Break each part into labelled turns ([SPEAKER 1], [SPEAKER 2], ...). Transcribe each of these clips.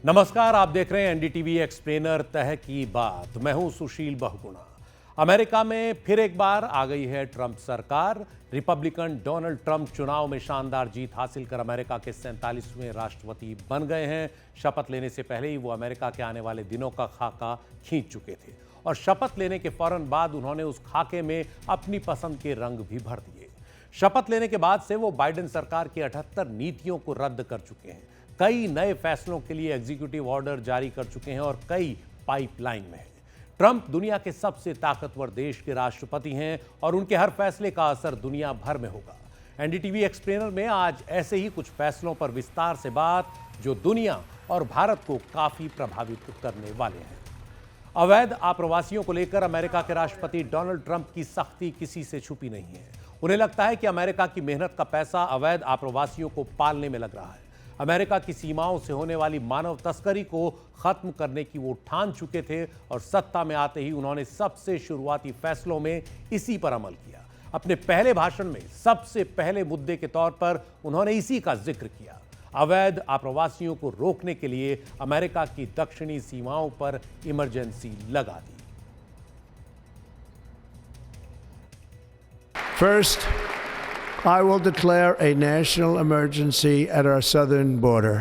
[SPEAKER 1] नमस्कार, आप देख रहे हैं एनडीटीवी एक्सप्लेनर तह की बात। मैं हूं सुशील बहुगुणा। अमेरिका में फिर एक बार आ गई है ट्रंप सरकार। रिपब्लिकन डोनाल्ड ट्रंप चुनाव में शानदार जीत हासिल कर अमेरिका के 47वें राष्ट्रपति बन गए हैं। शपथ लेने से पहले ही वो अमेरिका के आने वाले दिनों का खाका खींच चुके थे और शपथ लेने के फौरन बाद उन्होंने उस खाके में अपनी पसंद के रंग भी भर दिए। शपथ लेने के बाद से वो बाइडेन सरकार की 78 नीतियों को रद्द कर चुके हैं। कई नए फैसलों के लिए एग्जीक्यूटिव ऑर्डर जारी कर चुके हैं और कई पाइपलाइन में हैं। ट्रंप दुनिया के सबसे ताकतवर देश के राष्ट्रपति हैं और उनके हर फैसले का असर दुनिया भर में होगा। एनडीटीवी एक्सप्लेनर में आज ऐसे ही कुछ फैसलों पर विस्तार से बात जो दुनिया और भारत को काफी प्रभावित करने वाले हैं। अवैध आप्रवासियों को लेकर अमेरिका के राष्ट्रपति डोनाल्ड ट्रंप की सख्ती किसी से छुपी नहीं है। उन्हें लगता है कि अमेरिका की मेहनत का पैसा अवैध आप्रवासियों को पालने में लग रहा है। अमेरिका की सीमाओं से होने वाली मानव तस्करी को खत्म करने की वो ठान चुके थे और सत्ता में आते ही उन्होंने सबसे शुरुआती फैसलों में इसी पर अमल किया। अपने पहले भाषण में सबसे पहले मुद्दे के तौर पर उन्होंने इसी का जिक्र किया। अवैध आप्रवासियों को रोकने के लिए अमेरिका की दक्षिणी सीमाओं पर इमरजेंसी लगा दी।
[SPEAKER 2] First, I will declare a national emergency at our southern border.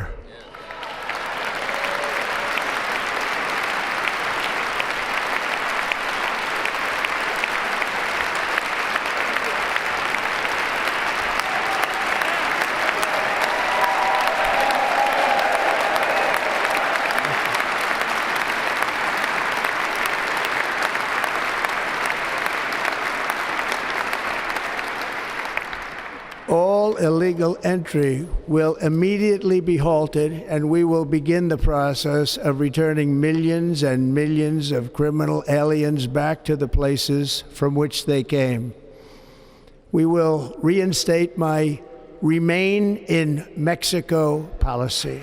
[SPEAKER 2] All illegal entry will immediately be halted, and we will begin the process of returning millions and millions of criminal aliens back to the places from which they came. We will reinstate my Remain in Mexico policy.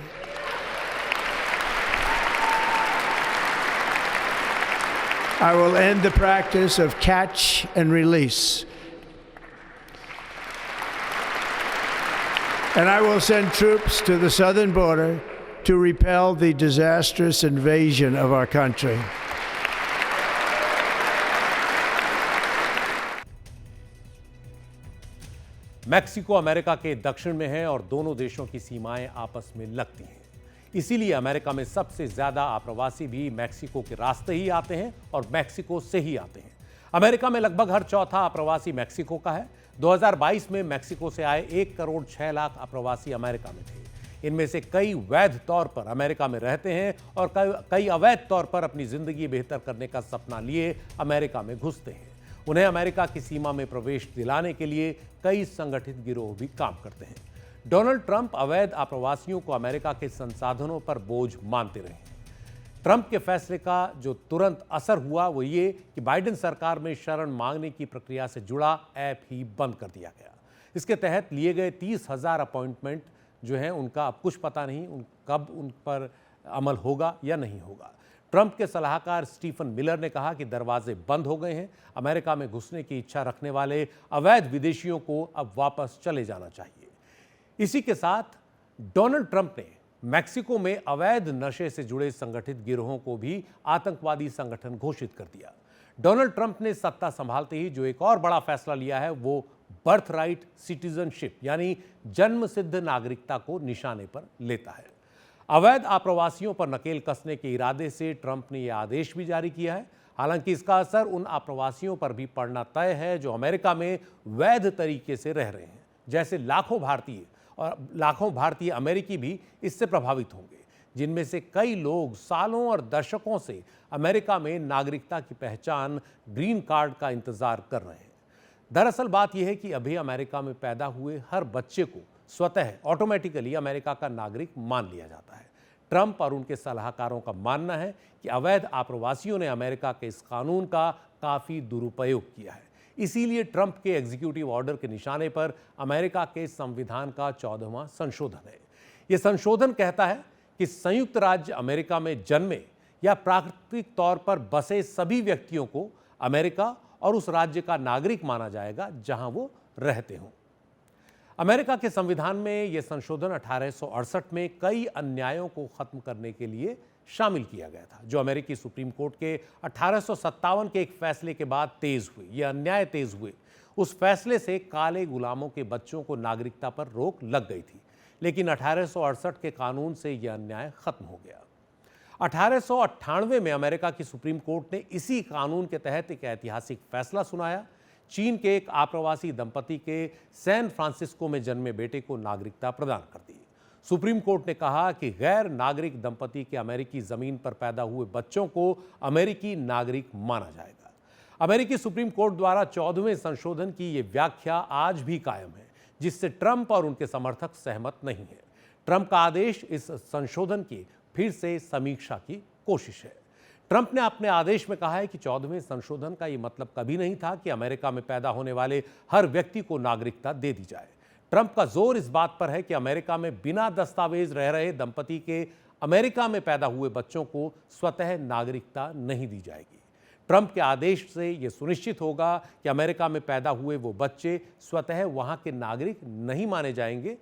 [SPEAKER 2] I will end the practice of catch and release. And I will send troops to the southern border to repel the disastrous invasion of our country.
[SPEAKER 1] Mexico America के दक्षिण में है और दोनों देशों की सीमाएं आपस में लगती हैं। इसीलिए अमेरिका में सबसे ज्यादा आप्रवासी भी मैक्सिको के रास्ते ही आते हैं और मैक्सिको से ही आते हैं। अमेरिका में लगभग हर चौथा आप्रवासी मैक्सिको का है। 2022 में मैक्सिको से आए 1 करोड़ 6 लाख आप्रवासी अमेरिका में थे। इनमें से कई वैध तौर पर अमेरिका में रहते हैं और कई अवैध तौर पर अपनी जिंदगी बेहतर करने का सपना लिए अमेरिका में घुसते हैं। उन्हें अमेरिका की सीमा में प्रवेश दिलाने के लिए कई संगठित गिरोह भी काम करते हैं। डोनाल्ड ट्रंप अवैध आप्रवासियों को अमेरिका के संसाधनों पर बोझ मानते रहे हैं। ट्रंप के फैसले का जो तुरंत असर हुआ वो ये कि बाइडेन सरकार में शरण मांगने की प्रक्रिया से जुड़ा ऐप ही बंद कर दिया गया। इसके तहत लिए गए 30,000 अपॉइंटमेंट जो हैं उनका अब कुछ पता नहीं कब उन पर अमल होगा या नहीं होगा। ट्रंप के सलाहकार स्टीफन मिलर ने कहा कि दरवाजे बंद हो गए हैं। अमेरिका में घुसने की इच्छा रखने वाले अवैध विदेशियों को अब वापस चले जाना चाहिए। इसी के साथ डोनाल्ड ट्रंप ने मैक्सिको में अवैध नशे से जुड़े संगठित गिरोहों को भी आतंकवादी संगठन घोषित कर दिया। डोनाल्ड ट्रंप ने सत्ता संभालते ही जो एक और बड़ा फैसला लिया है वो बर्थ राइट सिटीजनशिप यानी जन्म सिद्ध नागरिकता को निशाने पर लेता है। अवैध आप्रवासियों पर नकेल कसने के इरादे से ट्रंप ने यह आदेश भी जारी किया है। हालांकि इसका असर उन आप्रवासियों पर भी पड़ना तय है जो अमेरिका में वैध तरीके से रह रहे हैं। जैसे लाखों भारतीय अमेरिकी भी इससे प्रभावित होंगे, जिनमें से कई लोग सालों और दशकों से अमेरिका में नागरिकता की पहचान ग्रीन कार्ड का इंतजार कर रहे हैं। दरअसल बात यह है कि अभी अमेरिका में पैदा हुए हर बच्चे को स्वतः ऑटोमेटिकली अमेरिका का नागरिक मान लिया जाता है। ट्रंप और उनके सलाहकारों का मानना है कि अवैध आप्रवासियों ने अमेरिका के इस कानून का काफी दुरुपयोग किया है। इसीलिए ट्रंप के एग्जीक्यूटिव ऑर्डर के निशाने पर अमेरिका के संविधान का 14वां संशोधन है। यह संशोधन कहता है कि संयुक्त राज्य अमेरिका में जन्मे या प्राकृतिक तौर पर बसे सभी व्यक्तियों को अमेरिका और उस राज्य का नागरिक माना जाएगा जहां वो रहते हों। अमेरिका के संविधान में यह संशोधन 1868 में कई अन्यायों को खत्म करने के लिए शामिल किया गया था, जो अमेरिकी सुप्रीम कोर्ट के 1857 के एक फैसले के बाद तेज हुए। यह अन्याय तेज हुए। उस फैसले से काले गुलामों के बच्चों को नागरिकता पर रोक लग गई थी, लेकिन 1868 के कानून से यह अन्याय खत्म हो गया। 1898 में अमेरिका की सुप्रीम कोर्ट ने इसी कानून के तहत एक ऐतिहासिक फैसला सुनाया। चीन के एक आप्रवासी दंपति के सैन फ्रांसिस्को में जन्मे बेटे को नागरिकता प्रदान कर दी। सुप्रीम कोर्ट ने कहा कि गैर नागरिक दंपति के अमेरिकी जमीन पर पैदा हुए बच्चों को अमेरिकी नागरिक माना जाएगा। अमेरिकी सुप्रीम कोर्ट द्वारा 14वें संशोधन की यह व्याख्या आज भी कायम है, जिससे ट्रंप और उनके समर्थक सहमत नहीं हैं। ट्रंप का आदेश इस संशोधन की फिर से समीक्षा की कोशिश है। ट्रंप ने अपने आदेश में कहा है कि 14वें संशोधन का यह मतलब कभी नहीं था कि अमेरिका में पैदा होने वाले हर व्यक्ति को नागरिकता दे दी जाए। ट्रंप का जोर इस बात पर है कि अमेरिका में बिना दस्तावेज रह रहे दंपति के अमेरिका में पैदा हुए बच्चों को स्वतः नागरिकता नहीं दी जाएगी। ट्रंप के आदेश से यह सुनिश्चित होगा कि अमेरिका में पैदा हुए वो बच्चे स्वतः वहां के नागरिक नहीं माने जाएंगे,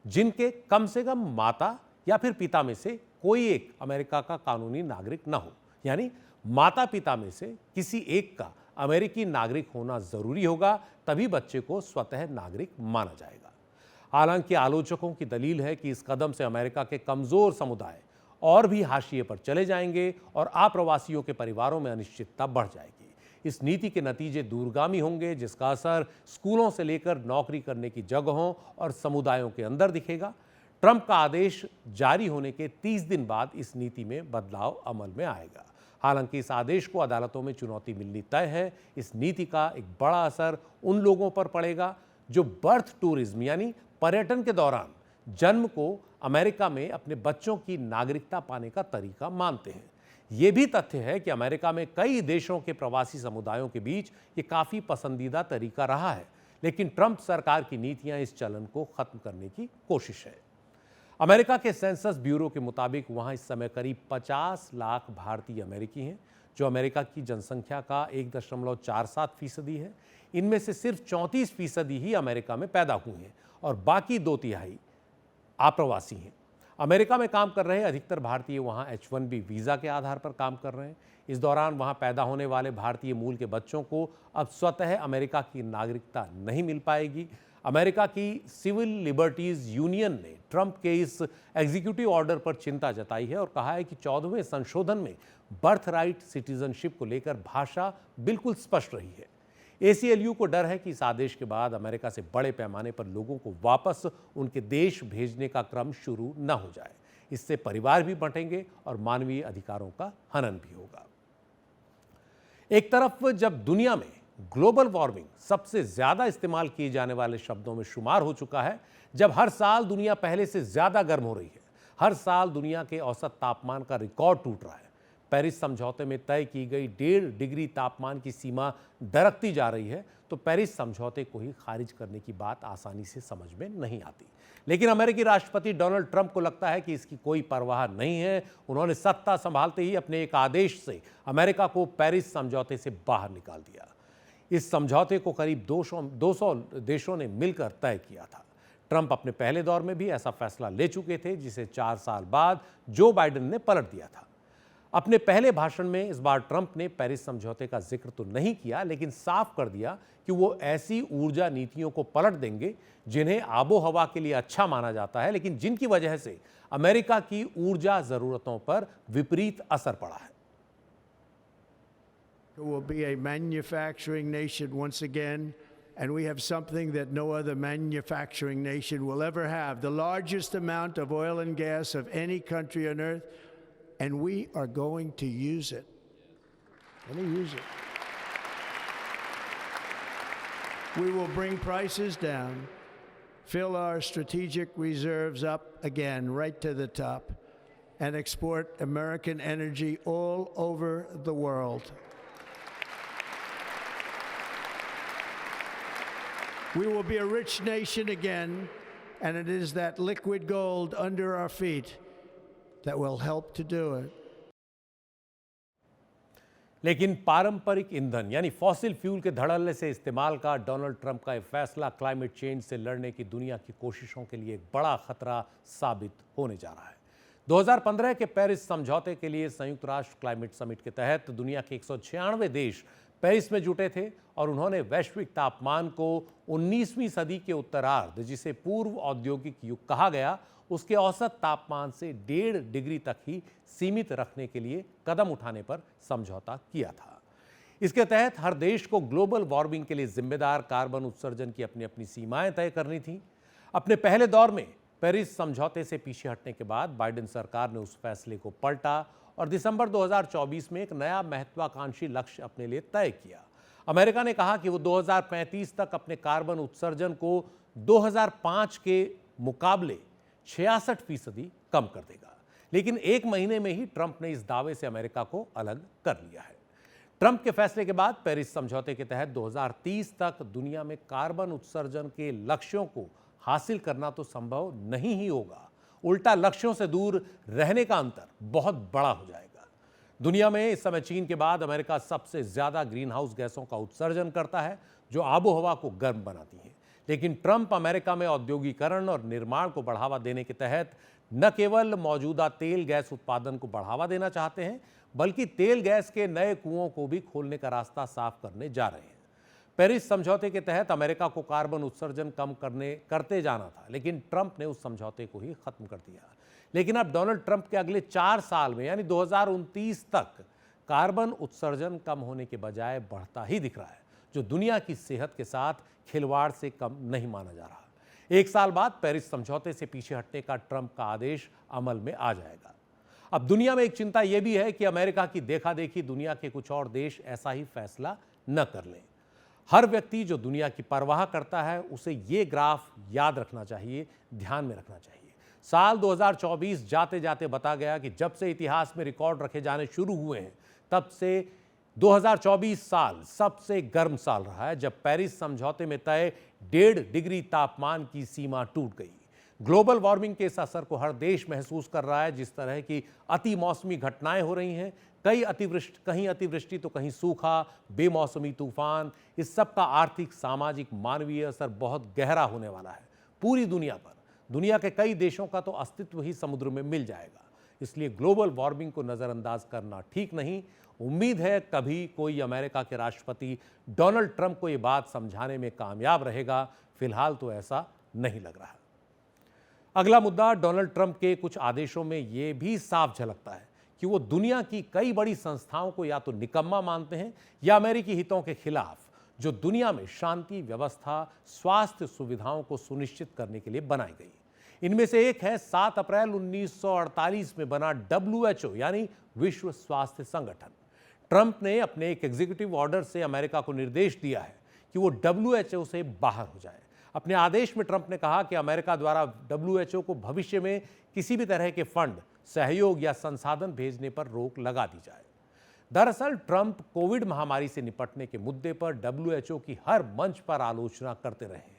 [SPEAKER 1] जिनके कम से कम माता या फिर पिता में से कोई एक अमेरिका का कानूनी नागरिक न हो। यानी माता पिता में से किसी एक का अमेरिकी नागरिक होना जरूरी होगा, तभी बच्चे को स्वतः नागरिक माना जाएगा। हालांकि आलोचकों की दलील है कि इस कदम से अमेरिका के कमजोर समुदाय और भी हाशिए पर चले जाएंगे और आप्रवासियों के परिवारों में अनिश्चितता बढ़ जाएगी। इस नीति के नतीजे दूरगामी होंगे, जिसका असर स्कूलों से लेकर नौकरी करने की जगहों और समुदायों के अंदर दिखेगा। ट्रंप का आदेश जारी होने के 30 दिन बाद इस नीति में बदलाव अमल में आएगा। हालांकि इस आदेश को अदालतों में चुनौती मिलनी तय है। इस नीति का एक बड़ा असर उन लोगों पर पड़ेगा जो बर्थ टूरिज्म यानी पर्यटन के दौरान जन्म को अमेरिका में अपने बच्चों की नागरिकता पाने का तरीका मानते हैं। यह भी तथ्य है कि अमेरिका में कई देशों के प्रवासी समुदायों के बीच ये काफी पसंदीदा तरीका रहा है, लेकिन ट्रंप सरकार की नीतियां इस चलन को खत्म करने की कोशिश है। अमेरिका के सेंसस ब्यूरो के मुताबिक वहां इस समय करीब 50 लाख भारतीय अमेरिकी हैं, जो अमेरिका की जनसंख्या का 1.47% है। इनमें से सिर्फ 34% ही अमेरिका में पैदा हुए हैं और बाकी 2/3 आप्रवासी हैं। अमेरिका में काम कर रहे अधिकतर भारतीय वहां H-1B वीज़ा के आधार पर काम कर रहे हैं। इस दौरान वहां पैदा होने वाले भारतीय मूल के बच्चों को अब स्वतः अमेरिका की नागरिकता नहीं मिल पाएगी। अमेरिका की सिविल लिबर्टीज यूनियन ने ट्रंप के इस एग्जीक्यूटिव ऑर्डर पर चिंता जताई है और कहा है कि 14वें संशोधन में बर्थ राइट सिटीजनशिप को लेकर भाषा बिल्कुल स्पष्ट रही है। ACLU को डर है कि इस आदेश के बाद अमेरिका से बड़े पैमाने पर लोगों को वापस उनके देश भेजने का क्रम शुरू न हो जाए। इससे परिवार भी बंटेंगे और मानवीय अधिकारों का हनन भी होगा। एक तरफ जब दुनिया में ग्लोबल वार्मिंग सबसे ज्यादा इस्तेमाल किए जाने वाले शब्दों में शुमार हो चुका है, जब हर साल दुनिया पहले से ज्यादा गर्म हो रही है, हर साल दुनिया के औसत तापमान का रिकॉर्ड टूट रहा है, पेरिस समझौते में तय की गई 1.5 डिग्री तापमान की सीमा दरकती जा रही है, तो पेरिस समझौते को ही खारिज करने की बात आसानी से समझ में नहीं आती। लेकिन अमेरिकी राष्ट्रपति डोनाल्ड ट्रंप को लगता है कि इसकी कोई परवाह नहीं है। उन्होंने सत्ता संभालते ही अपने एक आदेश से अमेरिका को पेरिस समझौते से बाहर निकाल दिया। इस समझौते को करीब 200 देशों ने मिलकर तय किया था। ट्रंप अपने पहले दौर में भी ऐसा फैसला ले चुके थे, जिसे 4 साल बाद जो बाइडेन ने पलट दिया था। अपने पहले भाषण में इस बार ट्रंप ने पेरिस समझौते का जिक्र तो नहीं किया, लेकिन साफ कर दिया कि वो ऐसी ऊर्जा नीतियों को पलट देंगे जिन्हें आबो हवा के लिए अच्छा माना जाता है, लेकिन जिनकी वजह से अमेरिका की ऊर्जा जरूरतों पर विपरीत असर पड़ा है।
[SPEAKER 2] We'll be a manufacturing nation once again, and we have something that no other manufacturing nation will ever have, the largest amount of oil and gas of any country on earth, and we are going to use it. Going to use it. We will bring prices down, fill our strategic reserves up again right to the top, and export American energy all over the world. We will be a rich nation again, and it is that liquid gold under our feet that will help to do it.
[SPEAKER 1] लेकिन पारंपरिक ईंधन यानी fossil fuel के धड़ल्ले से इस्तेमाल का Donald Trump का यह फैसला क्लाइमेट चेंज से लड़ने की दुनिया की कोशिशों के लिए एक बड़ा खतरा साबित होने जा रहा है। 2015 के पेरिस समझौते के लिए संयुक्त राष्ट्र क्लाइमेट समिट के तहत दुनिया के 196 देश पेरिस में जुटे थे और उन्होंने वैश्विक तापमान को 19वीं सदी के उत्तरार्ध, जिसे पूर्व औद्योगिक युग कहा गया, उसके औसत तापमान से 1.5 डिग्री तक ही सीमित रखने के लिए कदम उठाने पर समझौता किया था। इसके तहत हर देश को ग्लोबल वार्मिंग के लिए जिम्मेदार कार्बन उत्सर्जन की अपनी अपनी सीमाएं तय करनी थी। अपने पहले दौर में पेरिस समझौते से पीछे हटने के बाद बाइडेन सरकार ने उस फैसले को पलटा और दिसंबर 2024 में एक नया महत्वाकांक्षी लक्ष्य अपने लिए तय किया। अमेरिका ने कहा कि वो 2035 तक अपने कार्बन उत्सर्जन को 2005 के मुकाबले 66% कम कर देगा। लेकिन एक महीने में ही ट्रंप ने इस दावे से अमेरिका को अलग कर लिया है। ट्रंप के फैसले के बाद पेरिस समझौते के तहत 2030 तक दुनिया में कार्बन उत्सर्जन के लक्ष्यों को हासिल करना तो संभव नहीं ही होगा, उल्टा लक्ष्यों से दूर रहने का अंतर बहुत बड़ा हो जाएगा। दुनिया में इस समय चीन के बाद अमेरिका सबसे ज्यादा ग्रीन हाउस गैसों का उत्सर्जन करता है, जो आबो हवा को गर्म बनाती है। लेकिन ट्रंप अमेरिका में औद्योगिकरण और निर्माण को बढ़ावा देने के तहत न केवल मौजूदा तेल गैस उत्पादन को बढ़ावा देना चाहते हैं, बल्कि तेल गैस के नए कुओं को भी खोलने का रास्ता साफ करने जा रहे हैं। पेरिस समझौते के तहत अमेरिका को कार्बन उत्सर्जन कम करते जाना था, लेकिन ट्रंप ने उस समझौते को ही खत्म कर दिया। लेकिन अब डोनाल्ड ट्रंप के अगले 4 साल में यानी 2029 तक कार्बन उत्सर्जन कम होने के बजाय बढ़ता ही दिख रहा है, जो दुनिया की सेहत के साथ खिलवाड़ से कम नहीं माना जा रहा। एक साल बाद पेरिस समझौते से पीछे हटने का ट्रंप का आदेश अमल में आ जाएगा। अब दुनिया में एक चिंता यह भी है कि अमेरिका की देखा देखी दुनिया के कुछ और देश ऐसा ही फैसला न कर लें। हर व्यक्ति जो दुनिया की परवाह करता है, उसे ये ग्राफ याद रखना चाहिए, ध्यान में रखना चाहिए। साल 2024 जाते जाते बता गया कि जब से इतिहास में रिकॉर्ड रखे जाने शुरू हुए हैं, तब से 2024 साल सबसे गर्म साल रहा है, जब पेरिस समझौते में तय 1.5 डिग्री तापमान की सीमा टूट गई। ग्लोबल वार्मिंग के इस असर को हर देश महसूस कर रहा है। जिस तरह की अति मौसमी घटनाएं हो रही हैं, कहीं अतिवृष्टि तो कहीं सूखा, बेमौसमी तूफान, इस सब का आर्थिक, सामाजिक, मानवीय असर बहुत गहरा होने वाला है पूरी दुनिया पर। दुनिया के कई देशों का तो अस्तित्व ही समुद्र में मिल जाएगा। इसलिए ग्लोबल वार्मिंग को नजरअंदाज करना ठीक नहीं। उम्मीद है कभी कोई अमेरिका के राष्ट्रपति डोनाल्ड ट्रंप को यह बात समझाने में कामयाब रहेगा। फिलहाल तो ऐसा नहीं लग रहा। अगला मुद्दा, डोनाल्ड ट्रंप के कुछ आदेशों में यह भी साफ झलकता है कि वो दुनिया की कई बड़ी संस्थाओं को या तो निकम्मा मानते हैं या अमेरिकी हितों के खिलाफ, जो दुनिया में शांति, व्यवस्था, स्वास्थ्य सुविधाओं को सुनिश्चित करने के लिए बनाई गई। इनमें से एक है 7 अप्रैल 1948 में बना WHO यानी विश्व स्वास्थ्य संगठन। ट्रंप ने अपने एक एग्जीक्यूटिव ऑर्डर से अमेरिका को निर्देश दिया है कि वो WHO से बाहर हो जाए। अपने आदेश में ट्रंप ने कहा कि अमेरिका द्वारा WHO को भविष्य में किसी भी तरह के फंड, सहयोग या संसाधन भेजने पर रोक लगा दी जाए। दरअसल ट्रंप कोविड महामारी से निपटने के मुद्दे पर WHO की हर मंच पर आलोचना करते रहे हैं।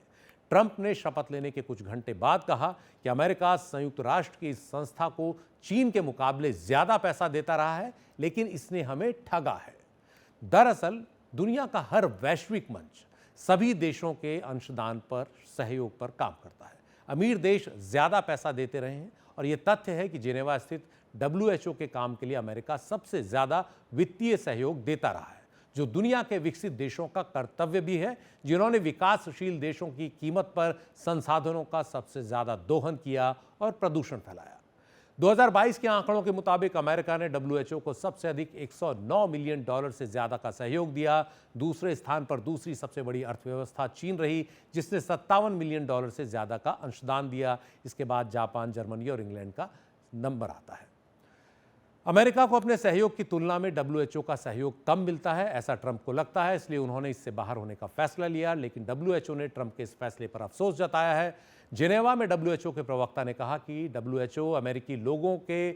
[SPEAKER 1] ट्रंप ने शपथ लेने के कुछ घंटे बाद कहा कि अमेरिका संयुक्त राष्ट्र की इस संस्था को चीन के मुकाबले ज्यादा पैसा देता रहा है, लेकिन इसने हमें ठगा है। दरअसल दुनिया का हर वैश्विक मंच सभी देशों के अंशदान पर, सहयोग पर काम करता है। अमीर देश ज्यादा पैसा देते रहे हैं और यह तथ्य है कि जिनेवा स्थित WHO के काम के लिए अमेरिका सबसे ज्यादा वित्तीय सहयोग देता रहा है, जो दुनिया के विकसित देशों का कर्तव्य भी है, जिन्होंने विकासशील देशों की कीमत पर संसाधनों का सबसे ज्यादा दोहन किया और प्रदूषण फैलाया। 2022 के आंकड़ों के मुताबिक अमेरिका ने WHO को सबसे अधिक $109 मिलियन से ज्यादा का सहयोग दिया। दूसरे स्थान पर दूसरी सबसे बड़ी अर्थव्यवस्था चीन रही, जिसने $57 मिलियन से ज्यादा का अंशदान दिया। इसके बाद जापान, जर्मनी और इंग्लैंड का नंबर आता है। अमेरिका को अपने सहयोग की तुलना में WHO का सहयोग कम मिलता है, ऐसा ट्रंप को लगता है, इसलिए उन्होंने इससे बाहर होने का फैसला लिया। लेकिन WHO ने ट्रंप के इस फैसले पर अफसोस जताया है। जिनेवा में WHO के प्रवक्ता ने कहा कि WHO अमेरिकी लोगों के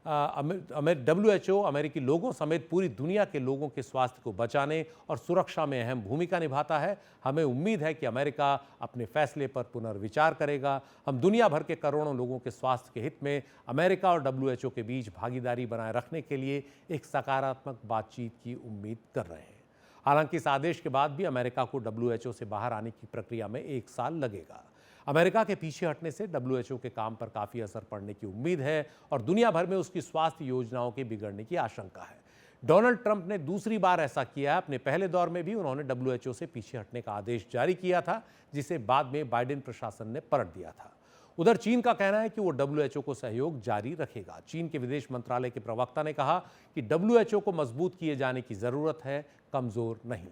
[SPEAKER 1] WHO अमेरिकी लोगों समेत पूरी दुनिया के लोगों के स्वास्थ्य को बचाने और सुरक्षा में अहम भूमिका निभाता है। हमें उम्मीद है कि अमेरिका अपने फैसले पर पुनर्विचार करेगा। हम दुनिया भर के करोड़ों लोगों के स्वास्थ्य के हित में अमेरिका और WHO के बीच भागीदारी बनाए रखने के लिए एक सकारात्मक बातचीत की उम्मीद कर रहे हैं। हालांकि इस आदेश के बाद भी अमेरिका को WHO से बाहर आने की प्रक्रिया में 1 साल लगेगा। अमेरिका के पीछे हटने से WHO के काम पर काफी असर पड़ने की उम्मीद है और दुनिया भर में उसकी स्वास्थ्य योजनाओं के बिगड़ने की आशंका है। डोनाल्ड ट्रंप ने दूसरी बार ऐसा किया है। अपने पहले दौर में भी उन्होंने WHO से पीछे हटने का आदेश जारी किया था, जिसे बाद में बाइडेन प्रशासन ने पलट दिया था। उधर चीन का कहना है कि वो WHO को सहयोग जारी रखेगा। चीन के विदेश मंत्रालय के प्रवक्ता ने कहा कि WHO को मजबूत किए जाने की जरूरत है, कमजोर नहीं।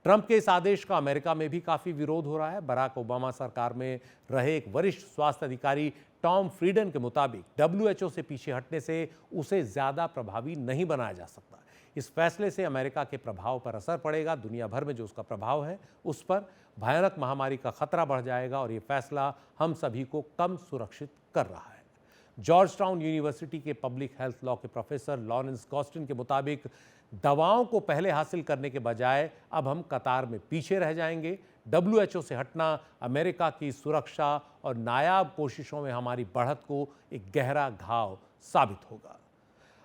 [SPEAKER 1] ट्रंप के इस आदेश का अमेरिका में भी काफी विरोध हो रहा है। बराक ओबामा सरकार में रहे एक वरिष्ठ स्वास्थ्य अधिकारी टॉम फ्रीडन के मुताबिक WHO से पीछे हटने से उसे ज्यादा प्रभावी नहीं बनाया जा सकता। इस फैसले से अमेरिका के प्रभाव पर असर पड़ेगा। दुनिया भर में जो उसका प्रभाव है उस पर भयानक महामारी का खतरा बढ़ जाएगा और ये फैसला हम सभी को कम सुरक्षित कर रहा है। जॉर्ज टाउन यूनिवर्सिटी के पब्लिक हेल्थ लॉ के प्रोफेसर लॉरेंस गॉस्टिन के मुताबिक दवाओं को पहले हासिल करने के बजाय अब हम कतार में पीछे रह जाएंगे। WHO से हटना अमेरिका की सुरक्षा और नायाब कोशिशों में हमारी बढ़त को एक गहरा घाव साबित होगा।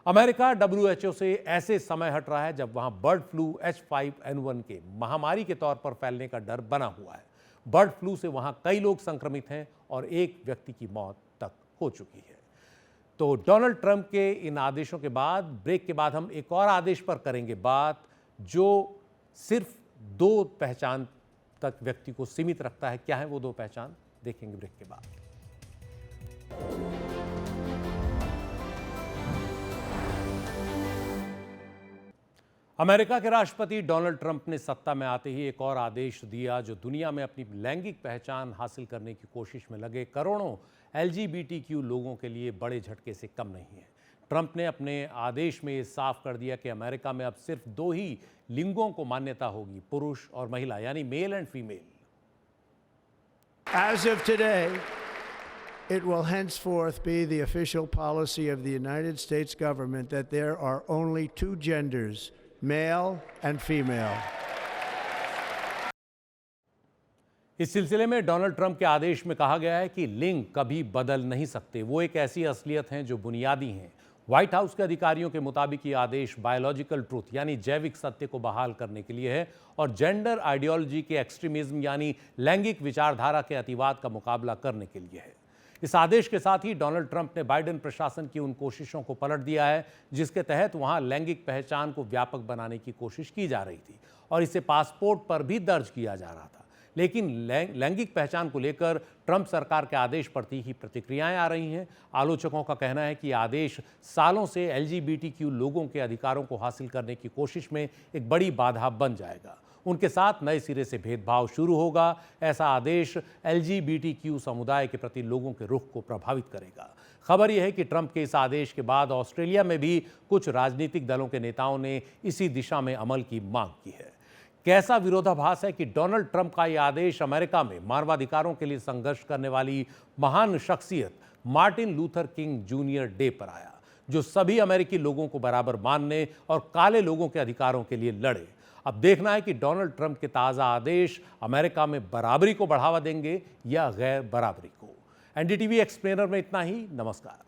[SPEAKER 1] अमेरिका WHO से ऐसे समय हट रहा है जब वहां बर्ड फ्लू H5N1 के महामारी के तौर पर फैलने का डर बना हुआ है। बर्ड फ्लू से वहां कई लोग संक्रमित हैं और एक व्यक्ति की मौत तक हो चुकी है। तो डोनाल्ड ट्रंप के इन आदेशों के बाद ब्रेक के बाद हम एक और आदेश पर करेंगे बात, जो सिर्फ 2 पहचान तक व्यक्ति को सीमित रखता है। क्या है वो 2 पहचान, देखेंगे ब्रेक के बाद। अमेरिका के राष्ट्रपति डोनाल्ड ट्रंप ने सत्ता में आते ही एक और आदेश दिया जो दुनिया में अपनी लैंगिक पहचान हासिल करने की कोशिश में लगे करोड़ों LGBTQ लोगों के लिए बड़े झटके से कम नहीं है। ट्रंप ने अपने आदेश में ये साफ कर दिया कि अमेरिका में अब सिर्फ 2 ही लिंगों को मान्यता होगी, पुरुष और महिला, यानी male and female.
[SPEAKER 2] As of today, it will henceforth be the official policy of the United States government that there are only 2 genders, male and female.
[SPEAKER 1] इस सिलसिले में डोनाल्ड ट्रंप के आदेश में कहा गया है कि लिंग कभी बदल नहीं सकते, वो एक ऐसी असलियत हैं जो बुनियादी हैं। व्हाइट हाउस के अधिकारियों के मुताबिक ये आदेश बायोलॉजिकल ट्रूथ यानी जैविक सत्य को बहाल करने के लिए है और जेंडर आइडियोलॉजी के एक्सट्रीमिज्म यानी लैंगिक विचारधारा के अतिवाद का मुकाबला करने के लिए है। इस आदेश के साथ ही डोनाल्ड ट्रंप ने बाइडेन प्रशासन की उन कोशिशों को पलट दिया है जिसके तहत वहां लैंगिक पहचान को व्यापक बनाने की कोशिश की जा रही थी और इसे पासपोर्ट पर भी दर्ज किया जा रहा था। लेकिन लैंगिक पहचान को लेकर ट्रंप सरकार के आदेश पर तीखी प्रतिक्रियाएं आ रही हैं। आलोचकों का कहना है कि आदेश सालों से LGBTQ लोगों के अधिकारों को हासिल करने की कोशिश में एक बड़ी बाधा बन जाएगा। उनके साथ नए सिरे से भेदभाव शुरू होगा। ऐसा आदेश LGBTQ समुदाय के प्रति लोगों के रुख को प्रभावित करेगा। खबर यह है कि ट्रंप के इस आदेश के बाद ऑस्ट्रेलिया में भी कुछ राजनीतिक दलों के नेताओं ने इसी दिशा में अमल की मांग की है। कैसा विरोधाभास है कि डोनाल्ड ट्रंप का यह आदेश अमेरिका में मानवाधिकारों के लिए संघर्ष करने वाली महान शख्सियत Martin Luther king junior day पर आया, जो सभी अमेरिकी लोगों को बराबर मानने और काले लोगों के अधिकारों के लिए लड़े। अब देखना है कि डोनाल्ड ट्रंप के ताज़ा आदेश अमेरिका में बराबरी को बढ़ावा देंगे या गैर बराबरी को। NDTV एक्सप्लेनर में इतना ही। नमस्कार।